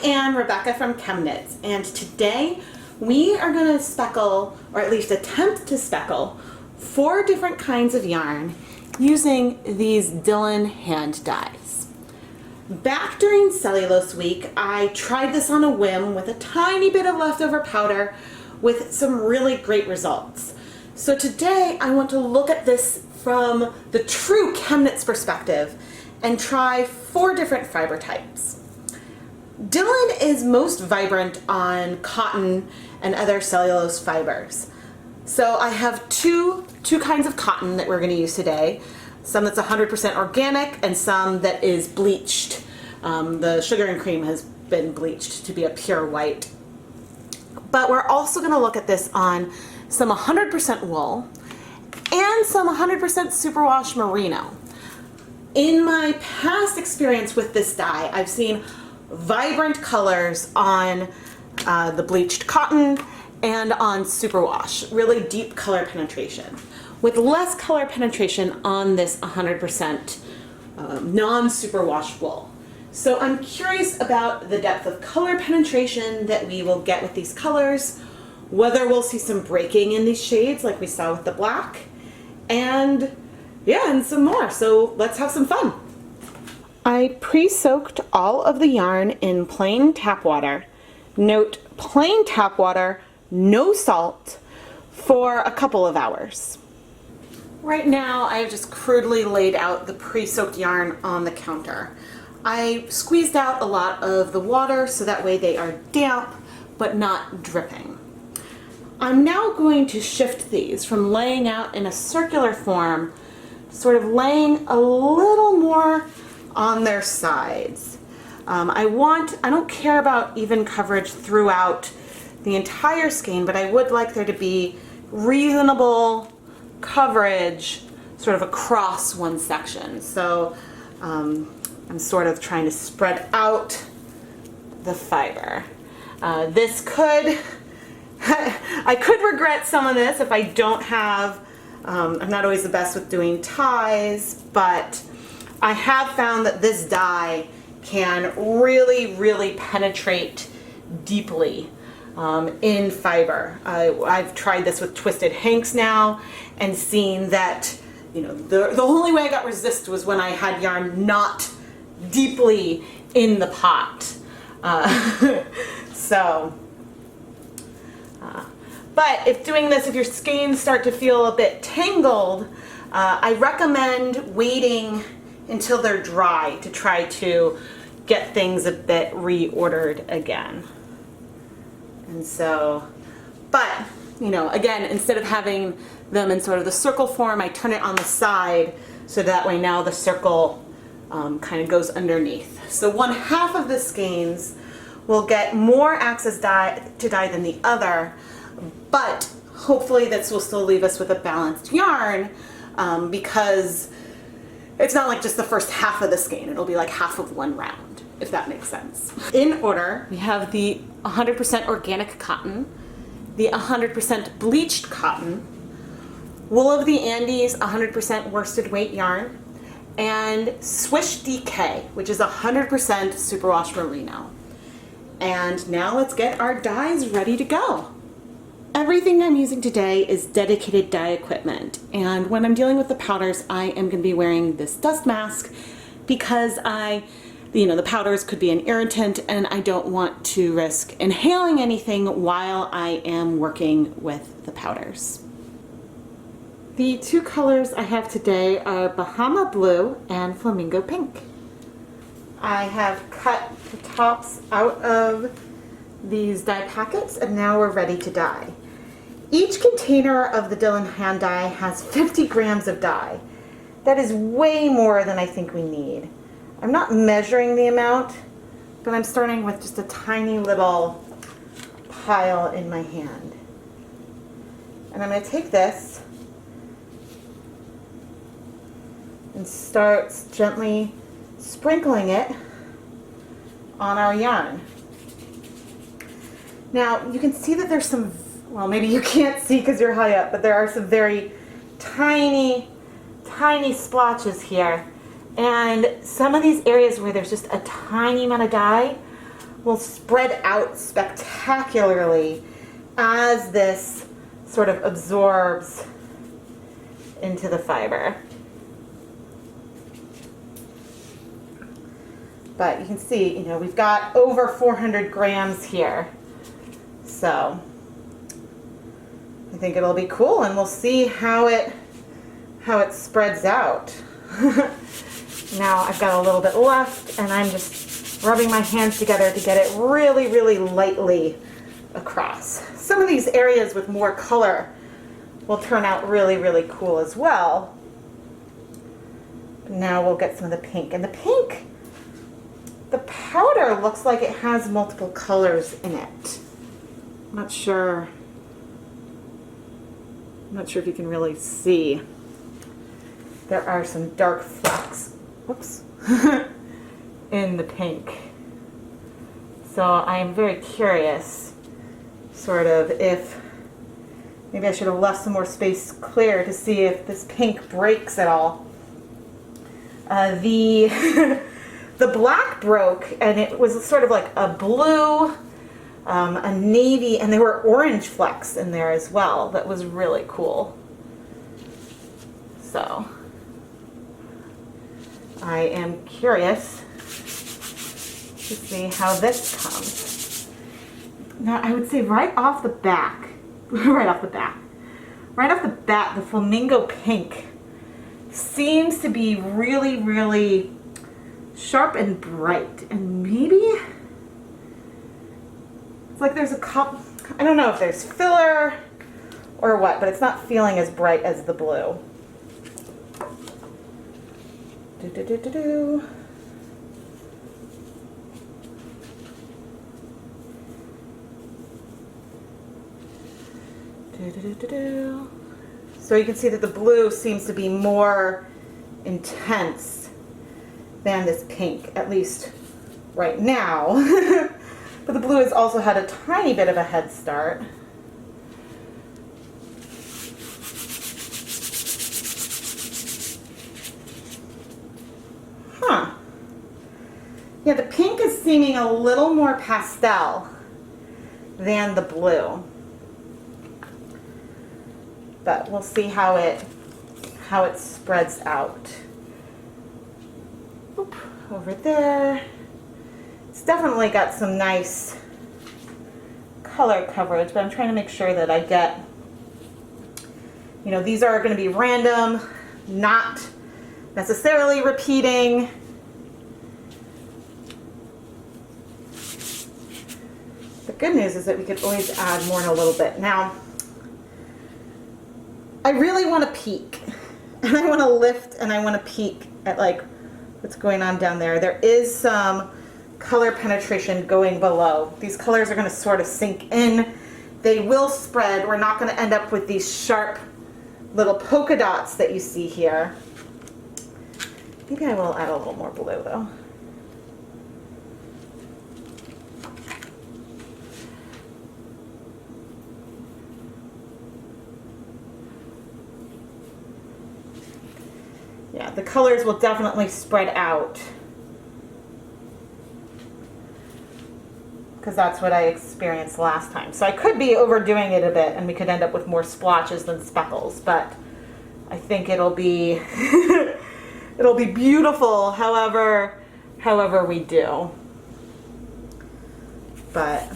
am Rebecca from ChemKnits, and today we are going to speckle, or at least attempt to speckle, 4 different kinds of yarn using these Dylon hand dyes. Back during Cellulose Week, I tried this on a whim with a tiny bit of leftover powder with some really great results. So today I want to look at this from the true ChemKnits perspective and try 4 different fiber types. Dylon is most vibrant on cotton and other cellulose fibers. So I have two kinds of cotton that we're going to use today. Some that's 100% organic and some that is bleached. The sugar and cream has been bleached to be a pure white. But we're also going to look at this on some 100% wool and some 100% superwash merino. In my past experience with this dye, I've seen vibrant colors on the bleached cotton and on superwash, really deep color penetration, with less color penetration on this 100% non-superwash wool. So I'm curious about the depth of color penetration that we will get with these colors, whether we'll see some breaking in these shades like we saw with the black, and some more. So let's have some fun. I pre-soaked all of the yarn in plain tap water. Note, plain tap water, no salt, for a couple of hours. Right now I have just crudely laid out the pre-soaked yarn on the counter. I squeezed out a lot of the water so that way they are damp but not dripping. I'm now going to shift these from laying out in a circular form, sort of laying a little more on their sides. I don't care about even coverage throughout the entire skein, but I would like there to be reasonable coverage sort of across one section. So I'm sort of trying to spread out the fiber. This could, I could regret some of this if I don't have, I'm not always the best with doing ties, but I have found that this dye can really penetrate deeply in fiber. I've tried this with twisted hanks now and seen that, you know, the only way I got resist was when I had yarn not deeply in the pot. But if doing this, if your skeins start to feel a bit tangled, I recommend waiting until they're dry to try to get things a bit reordered again. And so, but, you know, again, instead of having them in sort of the circle form, I turn it on the side so that way now the circle kind of goes underneath. So 1/2 of the skeins will get more access to dye than the other, but hopefully this will still leave us with a balanced yarn because it's not like just the first half of the skein. It'll be like half of one round, if that makes sense. In order, we have the 100% organic cotton, the 100% bleached cotton, Wool of the Andes 100% worsted weight yarn, and Swish DK, which is 100% superwash merino. And now let's get our dyes ready to go. Everything I'm using today is dedicated dye equipment, and when I'm dealing with the powders, I am going to be wearing this dust mask because the powders could be an irritant and I don't want to risk inhaling anything while I am working with the powders. The 2 colors I have today are Bahama Blue and Flamingo Pink. I have cut the tops out of these dye packets and now we're ready to dye. Each container of the Dylon hand dye has 50 grams of dye. That is way more than I think we need. I'm not measuring the amount, but I'm starting with just a tiny little pile in my hand. And I'm going to take this and start gently sprinkling it on our yarn. Now you can see that there's some, well, maybe you can't see because you're high up, but there are some very tiny splotches here. And some of these areas where there's just a tiny amount of dye will spread out spectacularly as this sort of absorbs into the fiber. But you can see, we've got over 400 grams here. So I think it'll be cool, and we'll see how it spreads out. Now I've got a little bit left, and I'm just rubbing my hands together to get it really, really lightly across. Some of these areas with more color will turn out really, really cool as well. Now we'll get some of the pink. And the pink, the powder looks like it has multiple colors in it. I'm not sure if you can really see. There are some dark flecks, whoops, in the pink. So I am very curious, sort of, if maybe I should have left some more space clear to see if this pink breaks at all. The black broke, and it was sort of like a blue, a navy, and there were orange flecks in there as well. That was really cool. So I am curious to see how this comes. Now I would say right off the bat, the flamingo pink seems to be really, really sharp and bright, and maybe it's like there's a cup. I don't know if there's filler or what, but it's not feeling as bright as the blue. So you can see that the blue seems to be more intense than this pink, at least right now. But the blue has also had a tiny bit of a head start. Huh. Yeah, the pink is seeming a little more pastel than the blue. But we'll see how it spreads out. Oop, over there. It's definitely got some nice color coverage, but I'm trying to make sure that I get, these are going to be random, not necessarily repeating. The good news is that we could always add more in a little bit. Now, I really want to peek, and I want to lift, and I want to peek at like what's going on down there. There is some color penetration going below. These colors are going to sort of sink in. They will spread. We're not going to end up with these sharp little polka dots that you see here. Maybe I will add a little more blue though. Yeah, the colors will definitely spread out, because that's what I experienced last time. So I could be overdoing it a bit, and we could end up with more splotches than speckles, but I think it'll be it'll be beautiful however we do. But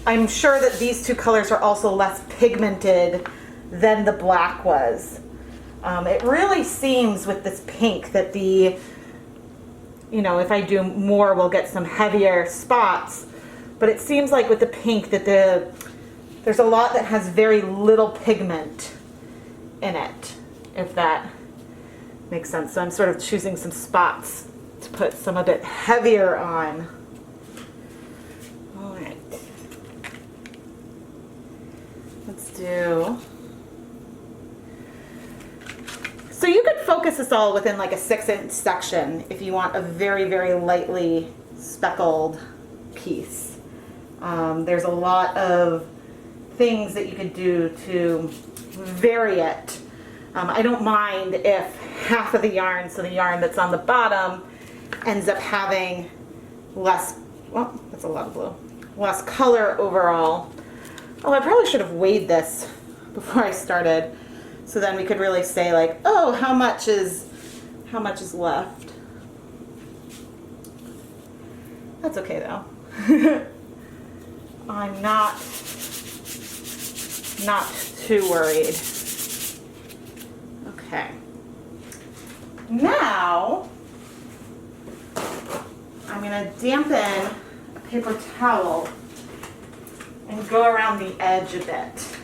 I'm sure that these two colors are also less pigmented than the black was. It really seems with this pink that if I do more, we'll get some heavier spots. But it seems like with the pink that there's a lot that has very little pigment in it, if that makes sense. So I'm sort of choosing some spots to put some a bit heavier on. All right. Let's do... So you could focus this all within like a 6-inch section if you want a very, very lightly speckled piece. There's a lot of things that you could do to vary it. I don't mind if half of the yarn, so the yarn that's on the bottom, ends up having less, well, that's a lot of blue, less color overall. Oh, I probably should have weighed this before I started, so then we could really say like, oh, how much is left. That's okay though. I'm not too worried. Okay. Now, I'm going to dampen a paper towel and go around the edge a bit.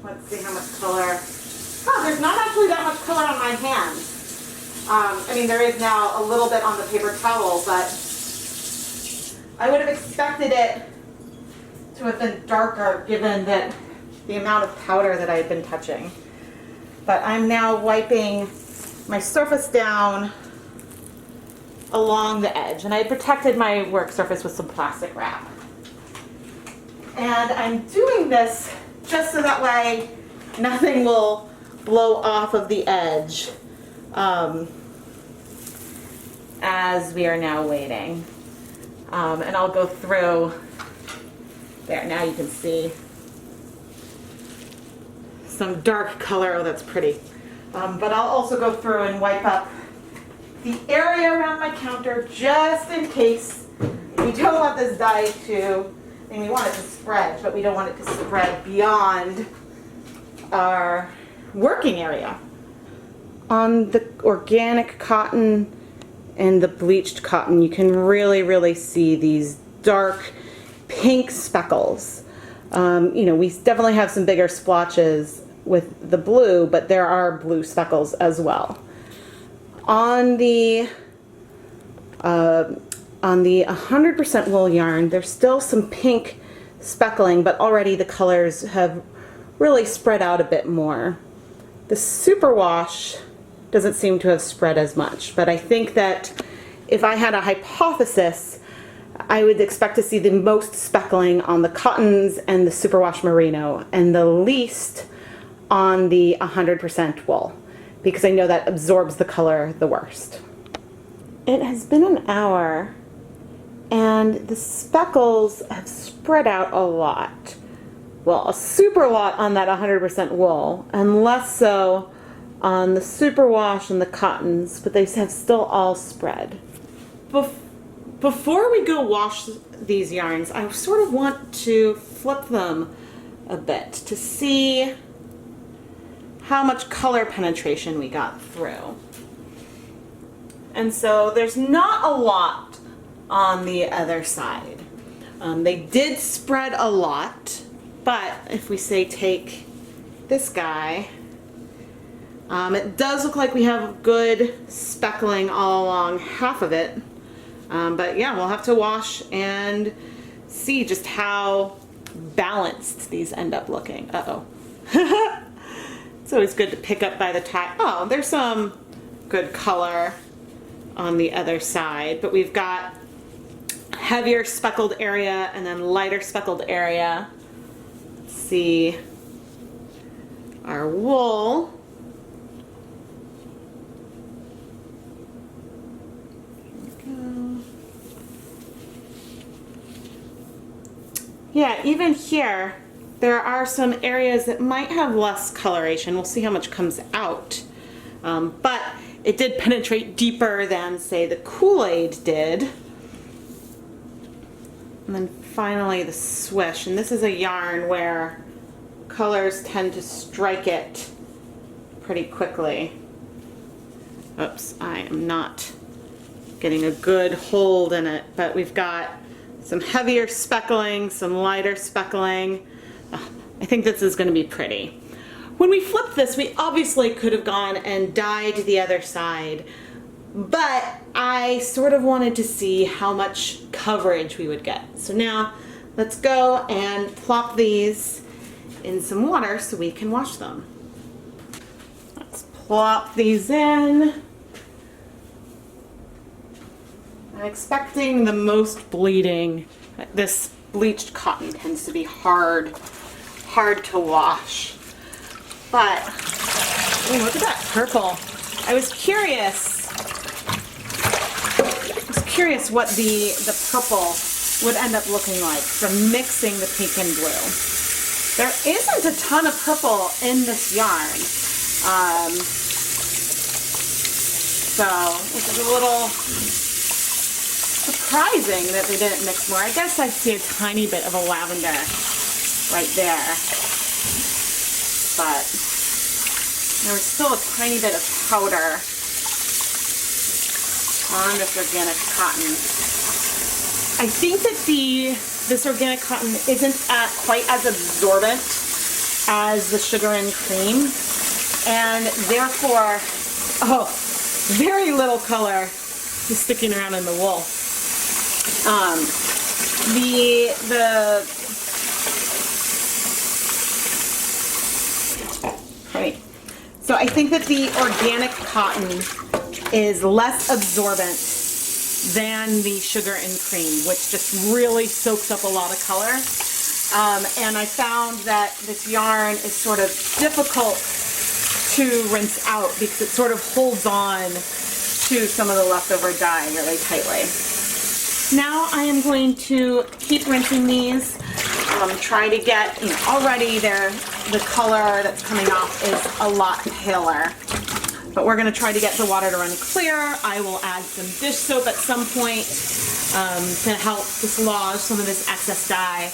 Let's see how much color. Oh, there's not actually that much color on my hands. I mean, there is now a little bit on the paper towel, but I would have expected it to have been darker given that the amount of powder that I've been touching. But I'm now wiping my surface down along the edge, and I protected my work surface with some plastic wrap. And I'm doing this just so that way nothing will blow off of the edge as we are now waiting. And I'll go through there. Now you can see some dark color. Oh, that's pretty. But I'll also go through and wipe up the area around my counter just in case. We don't want this dye to, I mean, we want it to spread, but we don't want it to spread beyond our working area. On the organic cotton and the bleached cotton, you can really see these dark pink speckles. You know, we definitely have some bigger splotches with the blue, but there are blue speckles as well. On the 100% wool yarn, there's still some pink speckling, but already the colors have really spread out a bit more. The superwash doesn't seem to have spread as much, but I think that if I had a hypothesis, I would expect to see the most speckling on the cottons and the superwash merino, and the least on the 100% wool, because I know that absorbs the color the worst. It has been an hour, and the speckles have spread out a lot. Well, a super lot on that 100% wool, and less so on the superwash and the cottons, but they have still all spread. Before we go wash these yarns, I sort of want to flip them a bit to see how much color penetration we got through. And so there's not a lot on the other side. They did spread a lot, but if we say take this guy, it does look like we have good speckling all along half of it. But yeah, we'll have to wash and see just how balanced these end up looking. Uh-oh. It's always good to pick up by the tie. Oh, there's some good color on the other side, but we've got heavier speckled area and then lighter speckled area. Let's see our wool. Yeah, even here, there are some areas that might have less coloration. We'll see how much comes out. But it did penetrate deeper than, say, the Kool-Aid did. And then finally the swish. And this is a yarn where colors tend to strike it pretty quickly. Oops, I am not getting a good hold in it, but we've got some heavier speckling, some lighter speckling. I think this is going to be pretty. When we flipped this, we obviously could have gone and dyed the other side, but I sort of wanted to see how much coverage we would get. So now let's go and plop these in some water so we can wash them. Let's plop these in. I'm expecting the most bleeding. This bleached cotton tends to be hard to wash. But, ooh, look at that purple. I was curious curious what the purple would end up looking like from mixing the pink and blue. There isn't a ton of purple in this yarn. So which is a little surprising that they didn't mix more. I guess I see a tiny bit of a lavender right there. But there was still a tiny bit of powder on this organic cotton. I think that this organic cotton isn't quite as absorbent as the sugar and cream, and therefore, very little color is sticking around in the wool. Right. So I think that the organic cotton is less absorbent than the sugar and cream, which just really soaks up a lot of color. And I found that this yarn is sort of difficult to rinse out because it sort of holds on to some of the leftover dye really tightly. Now I am going to keep rinsing these. Try to get, already the color that's coming off is a lot paler. But we're going to try to get the water to run clear. I will add some dish soap at some point to help dislodge some of this excess dye.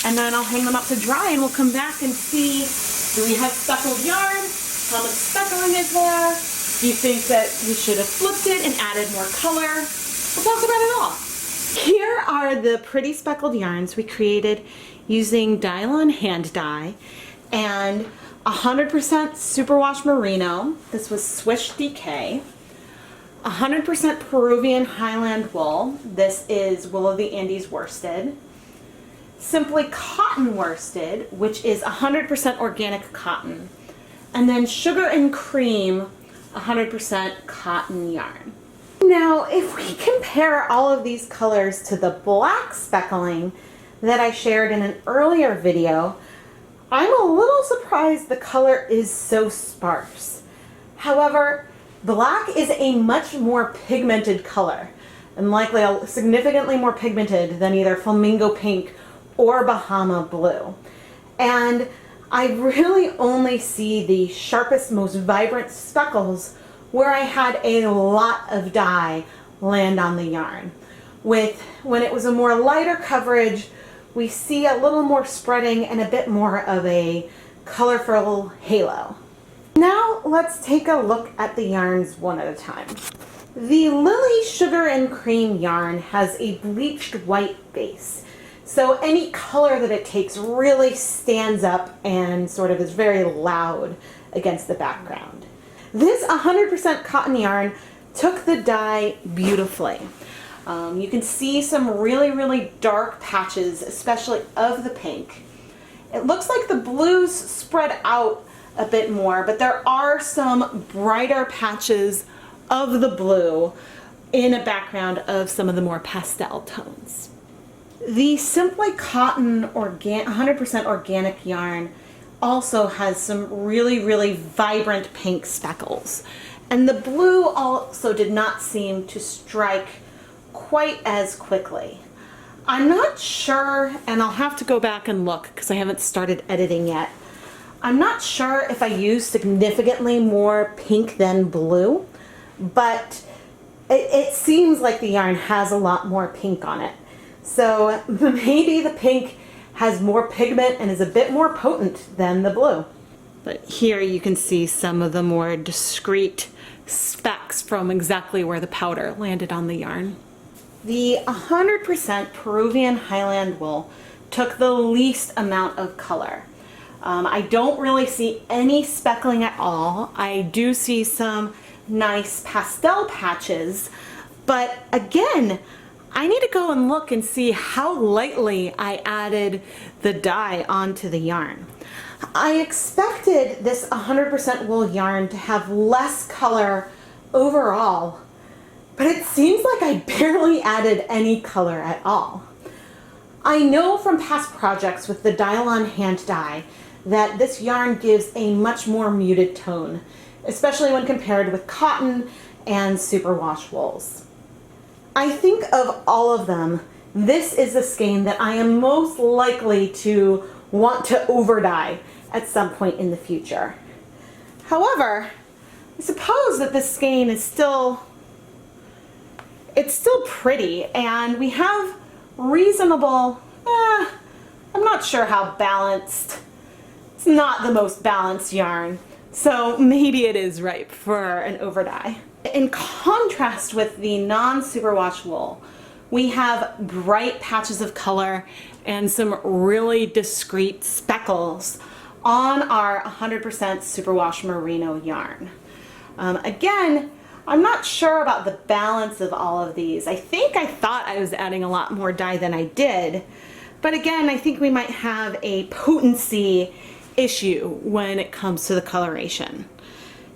And then I'll hang them up to dry and we'll come back and see, do we have speckled yarn? How much speckling is there? Do you think that we should have flipped it and added more color? We'll talk about it all. Here are the pretty speckled yarns we created using Dylon hand dye and 100% superwash merino. This was Swish DK. 100% Peruvian Highland wool. This is Wool of the Andes worsted. Simply cotton worsted, which is 100% organic cotton. And then sugar and cream, 100% cotton yarn. Now, if we compare all of these colors to the black speckling that I shared in an earlier video, I'm a little surprised the color is so sparse. However, black is a much more pigmented color, and likely significantly more pigmented than either flamingo pink or Bahama blue. And I really only see the sharpest, most vibrant speckles where I had a lot of dye land on the yarn. When it was a more lighter coverage, we see a little more spreading and a bit more of a colorful halo. Now let's take a look at the yarns one at a time. The Lily Sugar and Cream yarn has a bleached white base, so any color that it takes really stands up and sort of is very loud against the background. This 100% cotton yarn took the dye beautifully. You can see some really, really dark patches, especially of the pink. It looks like the blues spread out a bit more, but there are some brighter patches of the blue in a background of some of the more pastel tones. The Simply Cotton 100% organic yarn also has some really, really vibrant pink speckles. And the blue also did not seem to strike quite as quickly. I'm not sure, and I'll have to go back and look because I haven't started editing yet. I'm not sure if I used significantly more pink than blue, but it seems like the yarn has a lot more pink on it. So maybe the pink has more pigment and is a bit more potent than the blue. But here you can see some of the more discreet specks from exactly where the powder landed on the yarn. The 100% Peruvian Highland wool took the least amount of color. I don't really see any speckling at all. I do see some nice pastel patches, but again, I need to go and look and see how lightly I added the dye onto the yarn. I expected this 100% wool yarn to have less color overall, but it seems like I barely added any color at all. I know from past projects with the Dylon hand dye that this yarn gives a much more muted tone, especially when compared with cotton and superwash wools. I think of all of them, this is the skein that I am most likely to want to over dye at some point in the future. However, I suppose that this skein is still pretty, and we have reasonable, I'm not sure how balanced. It's not the most balanced yarn, so maybe it is ripe for an over dye. In contrast with the non-superwash wool, we have bright patches of color and some really discreet speckles on our 100% superwash merino yarn. Again, I'm not sure about the balance of all of these. I think I thought I was adding a lot more dye than I did, but again, I think we might have a potency issue when it comes to the coloration.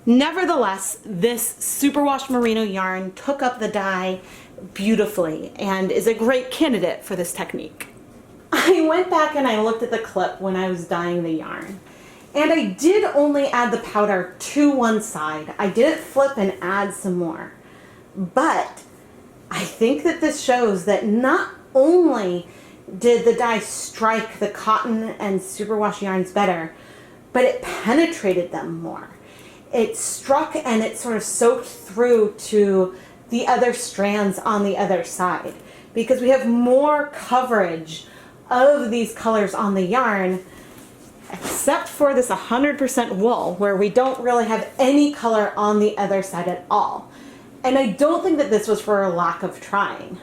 Nevertheless, this superwash merino yarn took up the dye beautifully and is a great candidate for this technique. I went back and I looked at the clip when I was dyeing the yarn, and I did only add the powder to one side. I didn't flip and add some more. But I think that this shows that not only did the dye strike the cotton and superwash yarns better, but it penetrated them more. It struck and it sort of soaked through to the other strands on the other side, because we have more coverage of these colors on the yarn, except for this 100% wool, where we don't really have any color on the other side at all. And I don't think that this was for a lack of trying.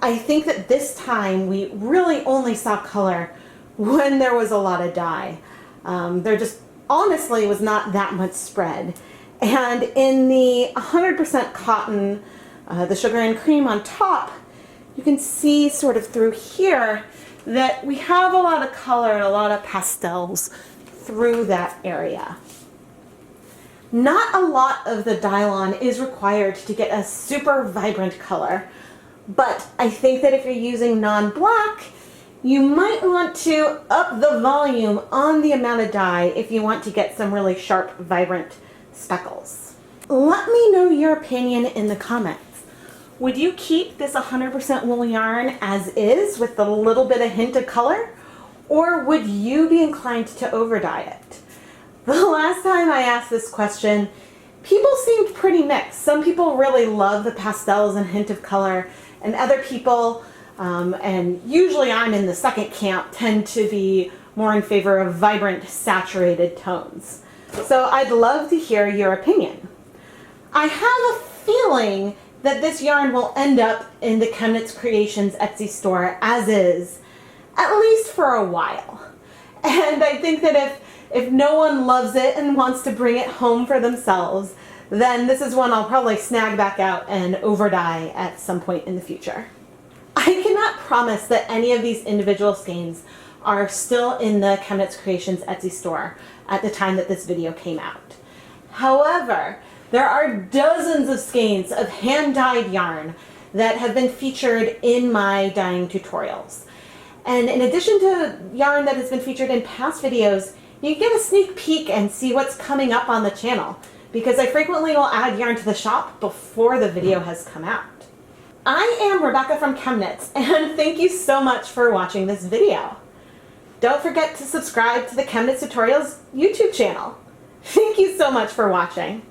I think that this time we really only saw color when there was a lot of dye. There just honestly was not that much spread. And in the 100% cotton, the sugar and cream on top, you can see sort of through here that we have a lot of color and a lot of pastels through that area. Not a lot of the Dylon is required to get a super vibrant color, but I think that if you're using non-black, you might want to up the volume on the amount of dye if you want to get some really sharp, vibrant speckles. Let me know your opinion in the comments. Would you keep this 100% wool yarn as is with a little bit of hint of color? Or would you be inclined to over dye it? The last time I asked this question, people seemed pretty mixed. Some people really love the pastels and hint of color, and other people, and usually I'm in the second camp, tend to be more in favor of vibrant, saturated tones. So I'd love to hear your opinion. I have a feeling that this yarn will end up in the ChemKnits Creations Etsy store as is, at least for a while. And I think that if no one loves it and wants to bring it home for themselves, then this is one I'll probably snag back out and over dye at some point in the future. I cannot promise that any of these individual skeins are still in the ChemKnits Creations Etsy store at the time that this video came out. However, there are dozens of skeins of hand-dyed yarn that have been featured in my dyeing tutorials. And in addition to yarn that has been featured in past videos, you can get a sneak peek and see what's coming up on the channel, because I frequently will add yarn to the shop before the video has come out. I am Rebecca from ChemKnits, and thank you so much for watching this video. Don't forget to subscribe to the ChemKnits Tutorials YouTube channel. Thank you so much for watching.